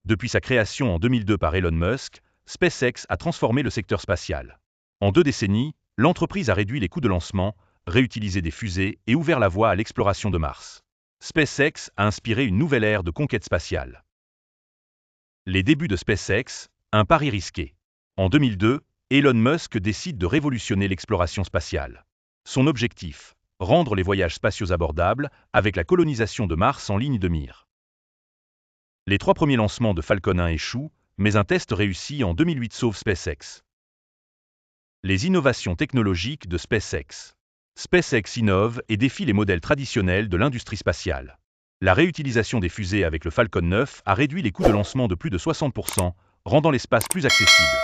Depuis sa création en 2002 par Elon Musk, SpaceX a transformé le secteur spatial. En 2 décennies, l'entreprise a réduit les coûts de lancement, réutilisé des fusées et ouvert la voie à l'exploration de Mars. SpaceX a inspiré une nouvelle ère de conquête spatiale. Les débuts de SpaceX, un pari risqué. En 2002, Elon Musk décide de révolutionner l'exploration spatiale. Son objectif, rendre les voyages spatiaux abordables, avec la colonisation de Mars en ligne de mire. Les 3 premiers lancements de Falcon 1 échouent, mais un test réussi en 2008 sauve SpaceX. Les innovations technologiques de SpaceX. SpaceX innove et défie les modèles traditionnels de l'industrie spatiale. La réutilisation des fusées avec le Falcon 9 a réduit les coûts de lancement de plus de 60%, rendant l'espace plus accessible.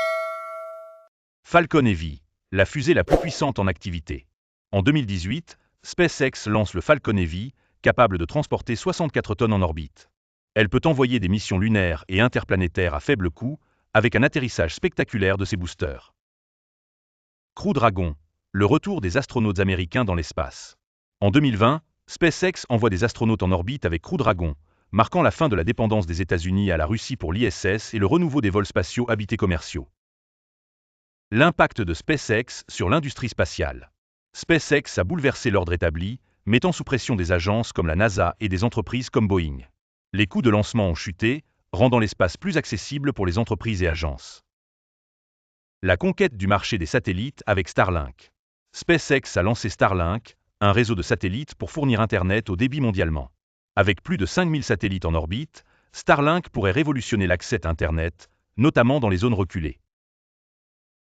Falcon Heavy, la fusée la plus puissante en activité. En 2018, SpaceX lance le Falcon Heavy, capable de transporter 64 tonnes en orbite. Elle peut envoyer des missions lunaires et interplanétaires à faible coût, avec un atterrissage spectaculaire de ses boosters. Crew Dragon, le retour des astronautes américains dans l'espace. En 2020, SpaceX envoie des astronautes en orbite avec Crew Dragon, marquant la fin de la dépendance des États-Unis à la Russie pour l'ISS et le renouveau des vols spatiaux habités commerciaux. L'impact de SpaceX sur l'industrie spatiale. SpaceX a bouleversé l'ordre établi, mettant sous pression des agences comme la NASA et des entreprises comme Boeing. Les coûts de lancement ont chuté, rendant l'espace plus accessible pour les entreprises et agences. La conquête du marché des satellites avec Starlink. SpaceX a lancé Starlink, un réseau de satellites pour fournir Internet au débit mondialement. Avec plus de 5000 satellites en orbite, Starlink pourrait révolutionner l'accès à Internet, notamment dans les zones reculées.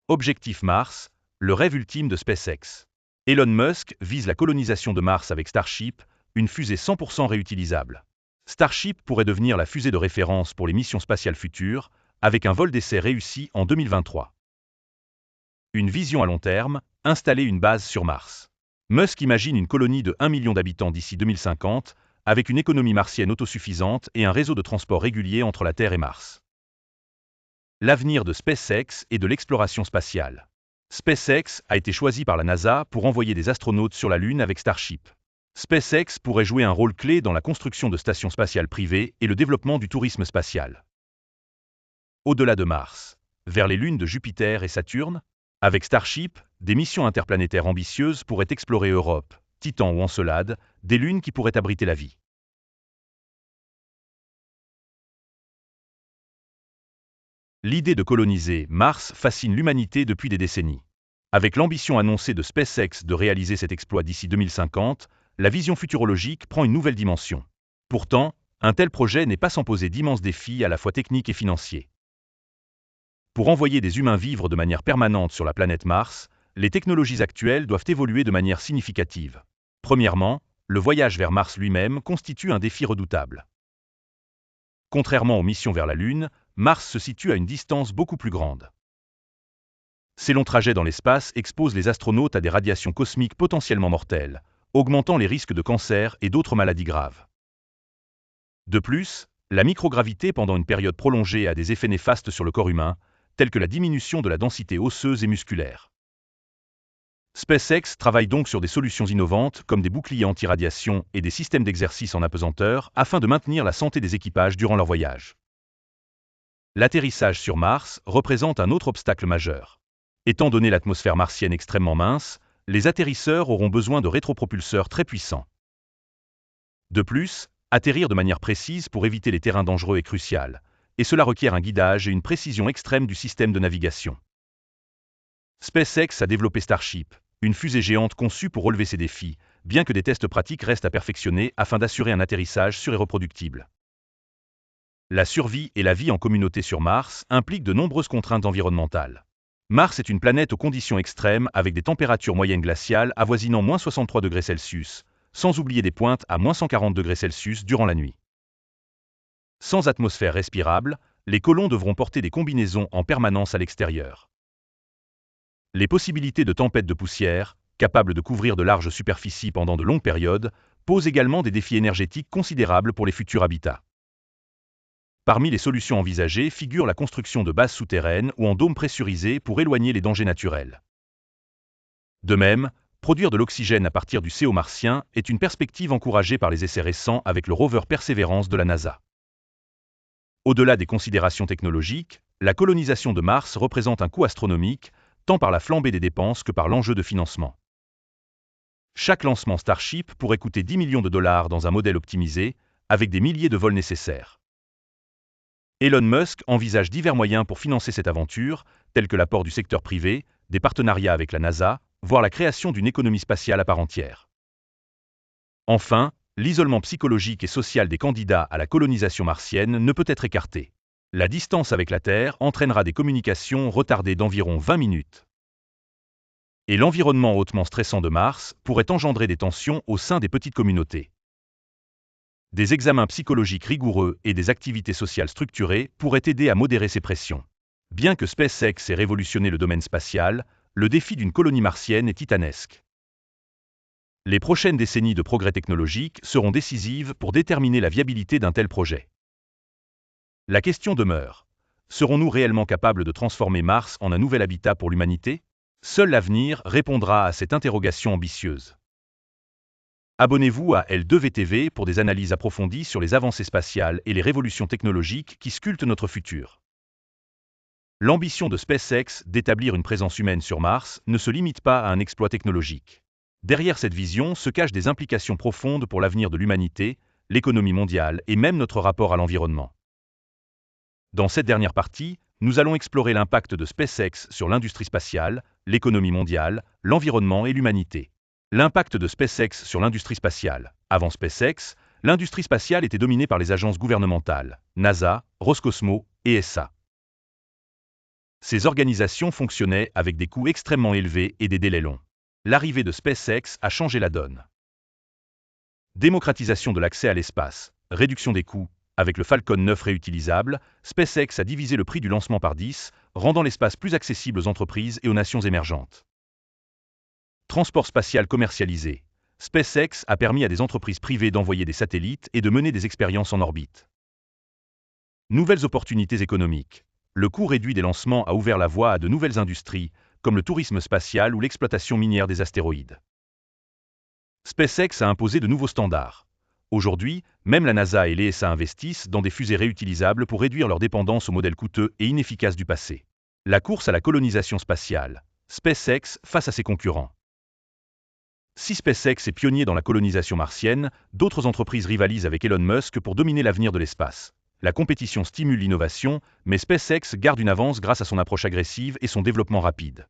Objectif Mars, le rêve ultime de SpaceX. Elon Musk vise la colonisation de Mars avec Starship, une fusée 100% réutilisable. Starship pourrait devenir la fusée de référence pour les missions spatiales futures, avec un vol d'essai réussi en 2023. Une vision à long terme, installer une base sur Mars. Musk imagine une colonie de 1 million d'habitants d'ici 2050, avec une économie martienne autosuffisante et un réseau de transport régulier entre la Terre et Mars. L'avenir de SpaceX et de l'exploration spatiale. SpaceX a été choisi par la NASA pour envoyer des astronautes sur la Lune avec Starship. SpaceX pourrait jouer un rôle clé dans la construction de stations spatiales privées et le développement du tourisme spatial. Au-delà de Mars, vers les lunes de Jupiter et Saturne, avec Starship, des missions interplanétaires ambitieuses pourraient explorer Europe, Titan ou Encelade, des lunes qui pourraient abriter la vie. L'idée de coloniser Mars fascine l'humanité depuis des décennies. Avec l'ambition annoncée de SpaceX de réaliser cet exploit d'ici 2050, la vision futurologique prend une nouvelle dimension. Pourtant, un tel projet n'est pas sans poser d'immenses défis à la fois techniques et financiers. Pour envoyer des humains vivre de manière permanente sur la planète Mars, les technologies actuelles doivent évoluer de manière significative. Premièrement, le voyage vers Mars lui-même constitue un défi redoutable. Contrairement aux missions vers la Lune, Mars se situe à une distance beaucoup plus grande. Ces longs trajets dans l'espace exposent les astronautes à des radiations cosmiques potentiellement mortelles, augmentant les risques de cancer et d'autres maladies graves. De plus, la microgravité pendant une période prolongée a des effets néfastes sur le corps humain, tels que la diminution de la densité osseuse et musculaire. SpaceX travaille donc sur des solutions innovantes comme des boucliers anti-radiation et des systèmes d'exercice en apesanteur afin de maintenir la santé des équipages durant leur voyage. L'atterrissage sur Mars représente un autre obstacle majeur. Étant donné l'atmosphère martienne extrêmement mince, les atterrisseurs auront besoin de rétropropulseurs très puissants. De plus, atterrir de manière précise pour éviter les terrains dangereux est crucial, et cela requiert un guidage et une précision extrême du système de navigation. SpaceX a développé Starship, une fusée géante conçue pour relever ces défis, bien que des tests pratiques restent à perfectionner afin d'assurer un atterrissage sûr et reproductible. La survie et la vie en communauté sur Mars impliquent de nombreuses contraintes environnementales. Mars est une planète aux conditions extrêmes avec des températures moyennes glaciales avoisinant -63 degrés Celsius, sans oublier des pointes à -140 degrés Celsius durant la nuit. Sans atmosphère respirable, les colons devront porter des combinaisons en permanence à l'extérieur. Les possibilités de tempêtes de poussière, capables de couvrir de larges superficies pendant de longues périodes, posent également des défis énergétiques considérables pour les futurs habitats. Parmi les solutions envisagées figure la construction de bases souterraines ou en dômes pressurisés pour éloigner les dangers naturels. De même, produire de l'oxygène à partir du CO martien est une perspective encouragée par les essais récents avec le rover Perseverance de la NASA. Au-delà des considérations technologiques, la colonisation de Mars représente un coût astronomique, tant par la flambée des dépenses que par l'enjeu de financement. Chaque lancement Starship pourrait coûter 10 millions de dollars dans un modèle optimisé, avec des milliers de vols nécessaires. Elon Musk envisage divers moyens pour financer cette aventure, tels que l'apport du secteur privé, des partenariats avec la NASA, voire la création d'une économie spatiale à part entière. Enfin, l'isolement psychologique et social des candidats à la colonisation martienne ne peut être écarté. La distance avec la Terre entraînera des communications retardées d'environ 20 minutes. Et l'environnement hautement stressant de Mars pourrait engendrer des tensions au sein des petites communautés. Des examens psychologiques rigoureux et des activités sociales structurées pourraient aider à modérer ces pressions. Bien que SpaceX ait révolutionné le domaine spatial, le défi d'une colonie martienne est titanesque. Les prochaines décennies de progrès technologiques seront décisives pour déterminer la viabilité d'un tel projet. La question demeure. Serons-nous réellement capables de transformer Mars en un nouvel habitat pour l'humanité? Seul l'avenir répondra à cette interrogation ambitieuse. Abonnez-vous à L2VTV pour des analyses approfondies sur les avancées spatiales et les révolutions technologiques qui sculptent notre futur. L'ambition de SpaceX d'établir une présence humaine sur Mars ne se limite pas à un exploit technologique. Derrière cette vision se cachent des implications profondes pour l'avenir de l'humanité, l'économie mondiale et même notre rapport à l'environnement. Dans cette dernière partie, nous allons explorer l'impact de SpaceX sur l'industrie spatiale, l'économie mondiale, l'environnement et l'humanité. L'impact de SpaceX sur l'industrie spatiale. Avant SpaceX, l'industrie spatiale était dominée par les agences gouvernementales, NASA, Roscosmos et ESA. Ces organisations fonctionnaient avec des coûts extrêmement élevés et des délais longs. L'arrivée de SpaceX a changé la donne. Démocratisation de l'accès à l'espace, réduction des coûts. Avec le Falcon 9 réutilisable, SpaceX a divisé le prix du lancement par 10, rendant l'espace plus accessible aux entreprises et aux nations émergentes. Transport spatial commercialisé. SpaceX a permis à des entreprises privées d'envoyer des satellites et de mener des expériences en orbite. Nouvelles opportunités économiques. Le coût réduit des lancements a ouvert la voie à de nouvelles industries, comme le tourisme spatial ou l'exploitation minière des astéroïdes. SpaceX a imposé de nouveaux standards. Aujourd'hui, même la NASA et l'ESA investissent dans des fusées réutilisables pour réduire leur dépendance aux modèles coûteux et inefficaces du passé. La course à la colonisation spatiale. SpaceX face à ses concurrents. Si SpaceX est pionnier dans la colonisation martienne, d'autres entreprises rivalisent avec Elon Musk pour dominer l'avenir de l'espace. La compétition stimule l'innovation, mais SpaceX garde une avance grâce à son approche agressive et son développement rapide.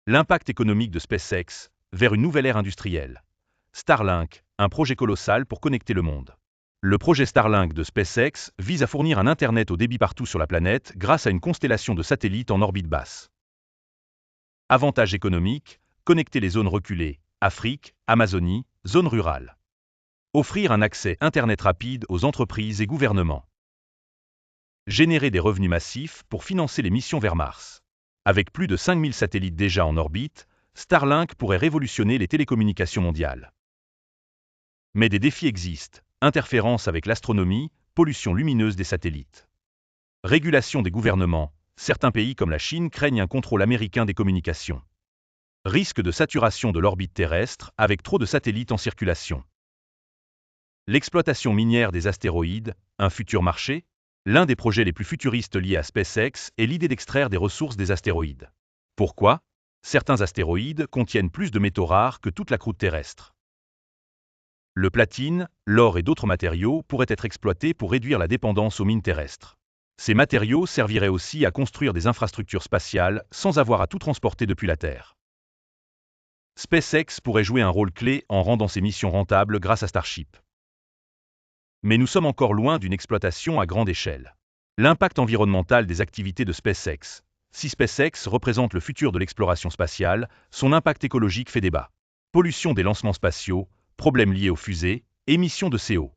L'impact économique de SpaceX vers une nouvelle ère industrielle. Starlink, un projet colossal pour connecter le monde. Le projet Starlink de SpaceX vise à fournir un Internet au débit partout sur la planète grâce à une constellation de satellites en orbite basse. Avantages économiques, connecter les zones reculées, Afrique, Amazonie, zones rurales. Offrir un accès Internet rapide aux entreprises et gouvernements. Générer des revenus massifs pour financer les missions vers Mars. Avec plus de 5000 satellites déjà en orbite, Starlink pourrait révolutionner les télécommunications mondiales. Mais des défis existent, interférences avec l'astronomie, pollution lumineuse des satellites. Régulation des gouvernements, certains pays comme la Chine craignent un contrôle américain des communications. Risque de saturation de l'orbite terrestre avec trop de satellites en circulation. L'exploitation minière des astéroïdes, un futur marché? L'un des projets les plus futuristes liés à SpaceX est l'idée d'extraire des ressources des astéroïdes. Pourquoi? Certains astéroïdes contiennent plus de métaux rares que toute la croûte terrestre. Le platine, l'or et d'autres matériaux pourraient être exploités pour réduire la dépendance aux mines terrestres. Ces matériaux serviraient aussi à construire des infrastructures spatiales sans avoir à tout transporter depuis la Terre. SpaceX pourrait jouer un rôle clé en rendant ses missions rentables grâce à Starship. Mais nous sommes encore loin d'une exploitation à grande échelle. L'impact environnemental des activités de SpaceX. Si SpaceX représente le futur de l'exploration spatiale, son impact écologique fait débat. Pollution des lancements spatiaux, problèmes liés aux fusées, émissions de CO.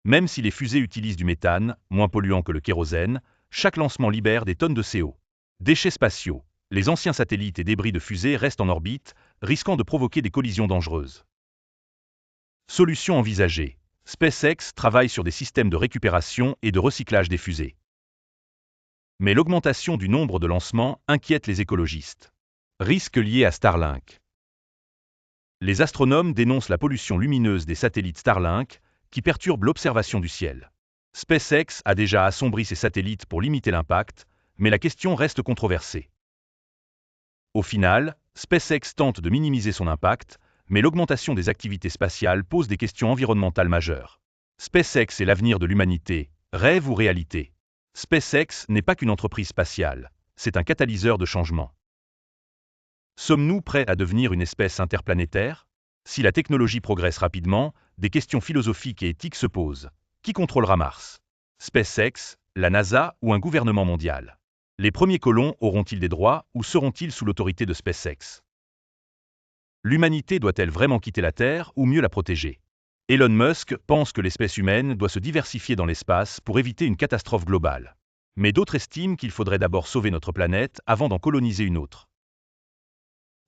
Même si les fusées utilisent du méthane, moins polluant que le kérosène, chaque lancement libère des tonnes de CO. Déchets spatiaux. Les anciens satellites et débris de fusées restent en orbite, risquant de provoquer des collisions dangereuses. Solutions envisagées. SpaceX travaille sur des systèmes de récupération et de recyclage des fusées. Mais l'augmentation du nombre de lancements inquiète les écologistes. Risques liés à Starlink. Les astronomes dénoncent la pollution lumineuse des satellites Starlink, qui perturbe l'observation du ciel. SpaceX a déjà assombri ses satellites pour limiter l'impact, mais la question reste controversée. Au final, SpaceX tente de minimiser son impact, mais l'augmentation des activités spatiales pose des questions environnementales majeures. SpaceX est l'avenir de l'humanité, rêve ou réalité? SpaceX n'est pas qu'une entreprise spatiale, c'est un catalyseur de changement. Sommes-nous prêts à devenir une espèce interplanétaire? Si la technologie progresse rapidement, des questions philosophiques et éthiques se posent. Qui contrôlera Mars? SpaceX, la NASA ou un gouvernement mondial? Les premiers colons auront-ils des droits ou seront-ils sous l'autorité de SpaceX? L'humanité doit-elle vraiment quitter la Terre ou mieux la protéger? Elon Musk pense que l'espèce humaine doit se diversifier dans l'espace pour éviter une catastrophe globale. Mais d'autres estiment qu'il faudrait d'abord sauver notre planète avant d'en coloniser une autre.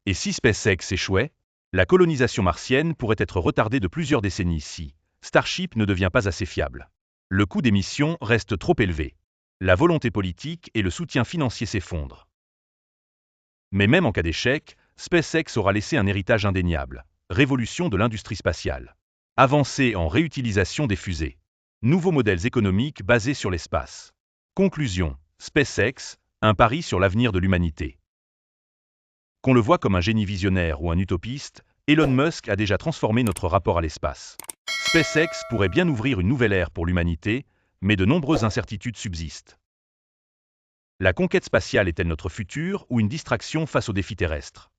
Et si SpaceX échouait? La colonisation martienne pourrait être retardée de plusieurs décennies si Starship ne devient pas assez fiable. Le coût des missions reste trop élevé. La volonté politique et le soutien financier s'effondrent. Mais même en cas d'échec, SpaceX aura laissé un héritage indéniable. Révolution de l'industrie spatiale. Avancée en réutilisation des fusées. Nouveaux modèles économiques basés sur l'espace. Conclusion. SpaceX, un pari sur l'avenir de l'humanité. Qu'on le voit comme un génie visionnaire ou un utopiste, Elon Musk a déjà transformé notre rapport à l'espace. SpaceX pourrait bien ouvrir une nouvelle ère pour l'humanité, mais de nombreuses incertitudes subsistent. La conquête spatiale est-elle notre futur ou une distraction face aux défis terrestres?